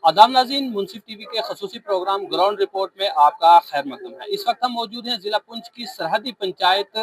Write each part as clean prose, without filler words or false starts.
आदाब नाज़रीन, मुंसिफ टीवी के खसूसी प्रोग्राम ग्राउंड रिपोर्ट में आपका खैर मकदम है। इस वक्त हम मौजूद हैं जिला पुंछ की सरहदी पंचायत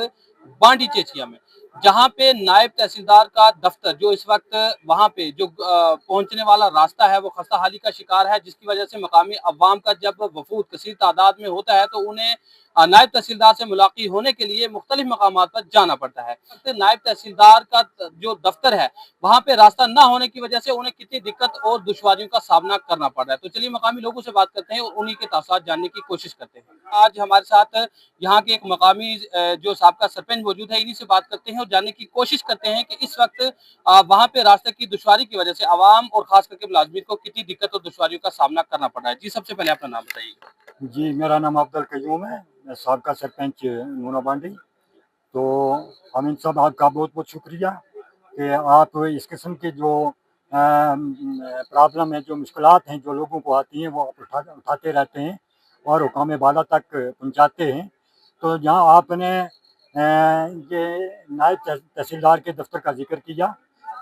बांडी चेचिया में, जहां पे नायब तहसीलदार का दफ्तर जो इस वक्त वहां पे जो पहुंचने वाला रास्ता है वो खस्ता हाली का शिकार है, जिसकी वजह से मकामी अवाम का जब वफूद कसीर तादाद में होता है तो उन्हें नायब तहसीलदार से मुलाकात होने के लिए मुख्तलिफ मकामात पर जाना पड़ता है। नायब तहसीलदार का जो दफ्तर है वहां पे रास्ता न होने की वजह से उन्हें कितनी दिक्कत और दुश्वारियों का सामना करना पड़ रहा है। तो चलिए मकामी लोगों से बात करते हैं और उन्हीं के तासुरात जानने की कोशिश करते हैं। आज हमारे साथ यहाँ के एक मकामी जो साबका सरपंच मौजूद है, इन्हीं से बात करते हैं और जानने की कोशिश करते हैं कि इस वक्त वहाँ पे रास्ते की दुश्वारी की वजह से आवाम और खास करके मुलाजमीन को कितनी दिक्कत और दुश्वारियों का सामना करना पड़ रहा है। जी, सबसे पहले अपना नाम बताइए। जी, मेरा नाम अब्दुल कयूम है। मैं साबका सरपंच नूना बांडी। तो अमीन साहब, आपका बहुत बहुत शुक्रिया कि आप इस किस्म की जो प्रॉब्लम है, जो मुश्किलात हैं जो लोगों को आती हैं, वो आप उठाते रहते हैं और हुकाम बाला तक पहुंचाते हैं। तो जहाँ आपने ये नायब तहसीलदार के दफ्तर का जिक्र किया,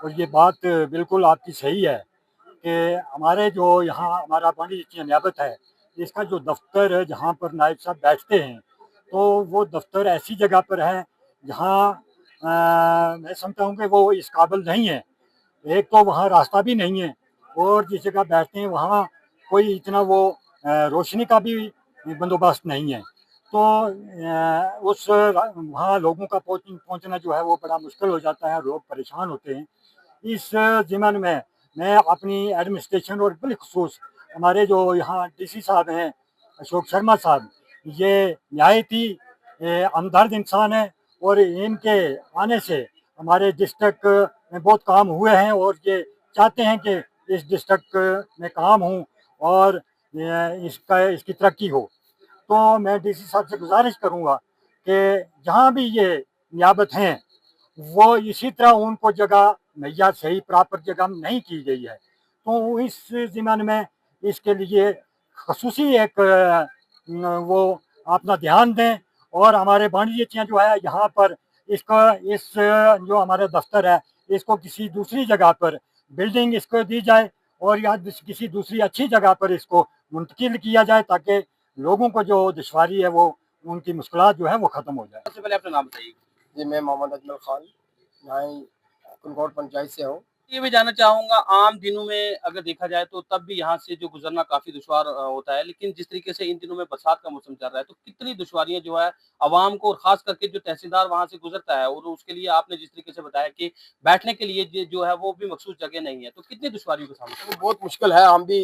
और ये बात बिल्कुल आपकी सही है कि हमारे जो यहाँ हमारा बांडी नियाबत है, इसका जो दफ्तर है जहाँ पर नायब साहब बैठते हैं, तो वो दफ्तर ऐसी जगह पर है जहाँ मैं समझता हूँ कि वो इस काबिल नहीं है। एक तो वहाँ रास्ता भी नहीं है, और जिस जगह बैठते हैं वहाँ कोई इतना वो रोशनी का भी बंदोबस्त नहीं है। तो उस वहाँ लोगों का पहुँचना जो है वो बड़ा मुश्किल हो जाता है, लोग परेशान होते हैं। इस ज़िम्मन में मैं अपनी एडमिनिस्ट्रेशन और बिलखुसूस हमारे जो यहाँ डीसी साहब हैं, अशोक शर्मा साहब, ये नहायत ही हमदर्द इंसान है, और इनके आने से हमारे डिस्ट्रिक्ट में बहुत काम हुए हैं, और ये चाहते हैं कि इस डिस्ट्रिक्ट में काम हो और इसकी तरक्की हो। तो मैं डीसी साहब से गुजारिश करूँगा कि जहाँ भी ये नियाबत हैं, वो इसी तरह उनको जगह मुहैया सही प्रॉपर जगह नहीं की गई है। तो इस ज़िम्मन में इसके लिए खसूसी एक वो अपना ध्यान दें, और हमारे वाणिज्य जो है यहाँ पर इसका इस जो हमारा दफ्तर है, इसको किसी दूसरी जगह पर बिल्डिंग इसको दी जाए, और या किसी दूसरी अच्छी जगह पर इसको मुंतकिल किया जाए, ताकि लोगों को जो दुश्वारी है वो उनकी मुश्किलात जो है वो ख़त्म हो जाए। सबसे पहले अपना नाम बताइए। जी, मैं मोहम्मद अजमल खान यहाँ ही कुनकोट पंचायत से हूँ। ये भी जानना चाहूँगा, आम दिनों में अगर देखा जाए तो तब भी यहाँ से जो गुज़रना काफ़ी दुश्वार होता है, लेकिन जिस तरीके से इन दिनों में बरसात का मौसम चल रहा है, तो कितनी दुश्वारियाँ जो है आवाम को और ख़ास करके जो तहसीलदार वहाँ से गुज़रता है और उसके लिए आपने जिस तरीके से बताया कि बैठने के लिए जो है वो भी मखसूस जगह नहीं है, तो कितनी दुश्वारियों का सामना? तो बहुत मुश्किल है, हम भी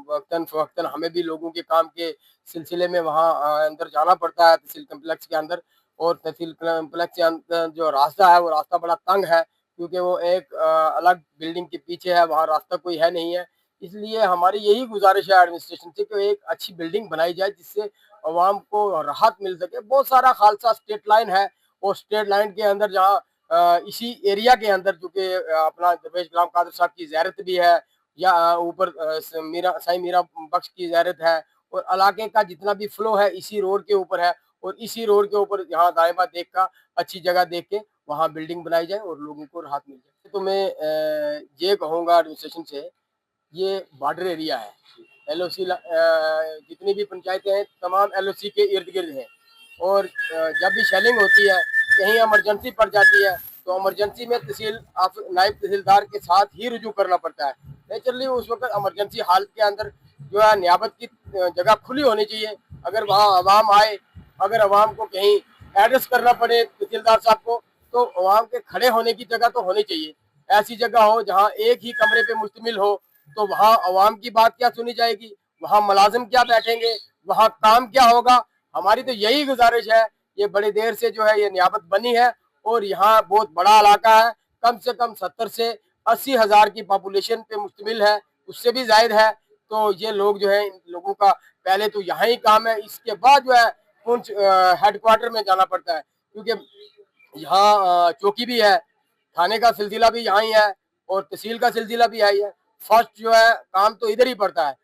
वक़्तन-फ़वक़्तन हमें भी लोगों के काम के सिलसिले में वहाँ अंदर जाना पड़ता है तहसील कम्प्लेक्स के अंदर, और तहसील कम्प्लेक्स के अंदर जो रास्ता है वो रास्ता बड़ा तंग है, क्योंकि वो एक अलग बिल्डिंग के पीछे है, वहाँ रास्ता कोई है नहीं है। इसलिए हमारी यही गुज़ारिश है एडमिनिस्ट्रेशन से कि एक अच्छी बिल्डिंग बनाई जाए जिससे अवाम को राहत मिल सके। बहुत सारा खालसा स्टेट लाइन है, और स्टेट लाइन के अंदर जहाँ इसी एरिया के अंदर चूँकि अपना दरवेश गुलाम कादिर साहब की ज़ियारत भी है, या ऊपर साईं मीरा बख्श की ज़ियारत है, और इलाके का जितना भी फ्लो है इसी रोड के ऊपर है, और इसी रोड के ऊपर यहाँ दाएँ-बाएँ देख का अच्छी जगह देख के वहाँ बिल्डिंग बनाई जाए और लोगों को राहत मिल जाए। तो मैं ये कहूँगा एडमिनिस्ट्रेशन से, ये बॉर्डर एरिया है। एलओसी जितनी भी पंचायतें हैं तमाम एलओसी के इर्द-गिर्द हैं, और जब भी शेलिंग होती है, कहीं इमरजेंसी पड़ जाती है, तो इमरजेंसी में नायब तहसीलदार के साथ ही रुजू करना पड़ता है। नेचुरली उस वक़्त इमरजेंसी हालत के अंदर जो है नियाबत की जगह खुली होनी चाहिए। अगर वहाँ अवाम आए, अगर अवाम को कहीं एड्रेस करना पड़े तहसीलदार साहब को, तो अवाम के खड़े होने की जगह तो होनी चाहिए। ऐसी जगह हो जहाँ एक ही कमरे पे मुश्तमिल हो, तो वहाँ अवाम की बात क्या सुनी जाएगी, वहाँ मुलाजिम क्या बैठेंगे, वहाँ काम क्या होगा। हमारी तो यही गुजारिश है, ये बड़ी देर से जो है ये नियाबत बनी है, और यहाँ बहुत बड़ा इलाका है, कम से कम 70 से 80 हज़ार की पॉपुलेशन पे मुश्तमिल है, उससे भी ज़ायद है। तो ये लोग जो है, इन लोगों का पहले तो यहाँ ही काम है, इसके बाद जो है पुंछ हेडक्वार्टर में जाना पड़ता है, क्योंकि यहाँ चौकी भी है, थाने का सिलसिला भी यहाँ ही है, और तहसील का सिलसिला भी यही है। फर्स्ट जो है काम तो इधर ही पड़ता है,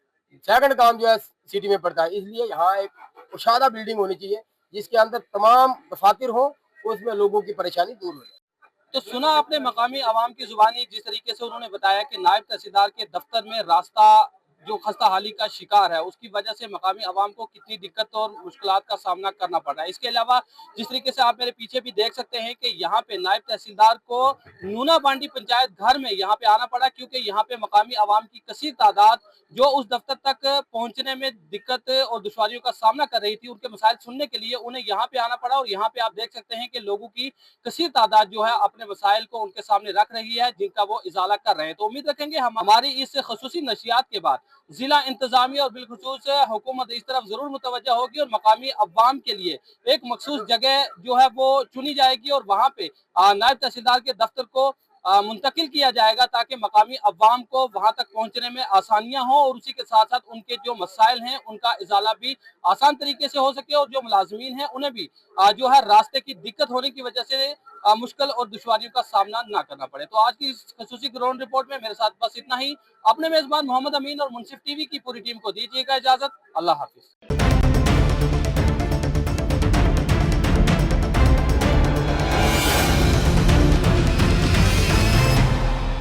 सेकंड काम जो है सिटी में पड़ता है। इसलिए यहाँ एक कुशादा बिल्डिंग होनी चाहिए जिसके अंदर तमाम दफातर हो, उसमें लोगों की परेशानी दूर हो जाए। तो सुना आपने मकामी आवाम की जुबानी जिस तरीके से उन्होंने बताया कि नायब तहसीलदार के दफ्तर में रास्ता जो खस्ता हाली का शिकार है उसकी वजह से मकामी अवाम को कितनी दिक्कत और मुश्किलात का सामना करना पड़ रहा है। इसके अलावा जिस तरीके से आप मेरे पीछे भी देख सकते हैं कि यहाँ पे नायब तहसीलदार को नूना बांडी पंचायत घर में यहाँ पे आना पड़ा, क्योंकि यहाँ पे मकामी अवाम की कसीर तादाद जो उस दफ्तर तक पहुंचने में दिक्कत और दुश्वारियों का सामना कर रही थी, उनके मसाइल सुनने के लिए उन्हें यहाँ पे आना पड़ा। और यहाँ पे आप देख सकते हैं कि लोगों की कसीर तादाद जो है अपने मसाइल को उनके सामने रख रही है, जिनका वो इजाला कर रहे हैं। तो उम्मीद रखेंगे हम हमारी इस खसूसी नशियात के बाद जिला इंतजामिया और बिलखुसूस हुकूमत इस तरफ जरूर मुतवज्जा होगी और मकामी अवाम के लिए एक मखसूस जगह जो है वो चुनी जाएगी और वहाँ पे नायब तहसीलदार के दफ्तर को मुंतकिल किया जाएगा, ताकि मकामी अवाम को वहां तक पहुंचने में आसानियां हो और उसी के साथ साथ उनके जो मसाइल हैं उनका इजाला भी आसान तरीके से हो सके और जो मुलाजमीन हैं उन्हें भी जो है रास्ते की दिक्कत होने की वजह से मुश्किल और दुश्वारियों का सामना ना करना पड़े। तो आज की इस खसूसी ग्राउंड रिपोर्ट में मेरे साथ बस इतना ही। अपने मेजबान मोहम्मद अमीन और मुंसिफ टीवी की पूरी टीम को दीजिएगा इजाजत। अल्लाह हाफिज।